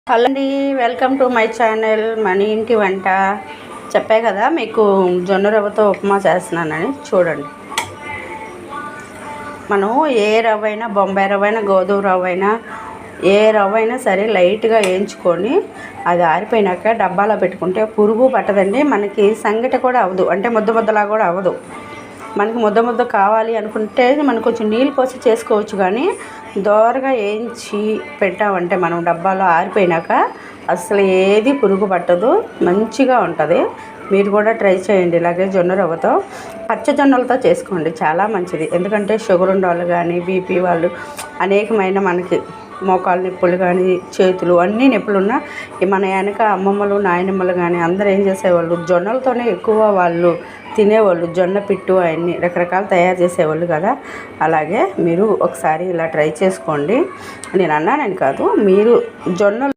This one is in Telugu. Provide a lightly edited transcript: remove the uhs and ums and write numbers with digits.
హలో అండి, వెల్కమ్ టు మై ఛానల్ మన ఇంటి వంట. చెప్పే కదా మీకు జొన్న రవ్వతో ఉప్మా చేస్తున్నానని. చూడండి, మనం ఏ రవ్వ అయినా, బొంబాయి రవ్వ అయినా, గోధుమ రవ్వ అయినా, ఏ రవ్వ అయినా సరే లైట్గా వేయించుకొని అది ఆరిపోయినాక డబ్బాలో పెట్టుకుంటే పురుగు పట్టదండి. మనకి సంగట కూడా అవ్వదు, అంటే ముద్దలా కూడా అవ్వదు. మనకి ముద్ద కావాలి అనుకుంటే మనం కొంచెం నీళ్ళు పోసి చేసుకోవచ్చు, కానీ దోరగా వేయించి పెట్టామంటే మనం డబ్బాలో ఆరిపోయినాక అసలు ఏది పురుగు పట్టదు, మంచిగా ఉంటుంది. మీరు కూడా ట్రై చేయండి. ఇలాగే జొన్న రవ్వతో, పచ్చ జొన్నలతో చేసుకోండి, చాలా మంచిది. ఎందుకంటే షుగర్ ఉన్న వాళ్ళు కానీ, బీపీ వాళ్ళు, అనేకమైన మనకి మోకాలు నొప్పులు కానీ, చేతులు అన్నీ నొప్పులున్నా మన వెనక అమ్మమ్మలు, నాయనమ్మలు కానీ అందరూ ఏం చేసేవాళ్ళు, జొన్నలతోనే ఎక్కువ వాళ్ళు తినేవాళ్ళు. జొన్న పిట్టు అవన్నీ రకరకాలు తయారు చేసేవాళ్ళు కదా. అలాగే మీరు ఒకసారి ఇలా ట్రై చేసుకోండి. నేను అన్నానని కాదు, మీరు జొన్నలు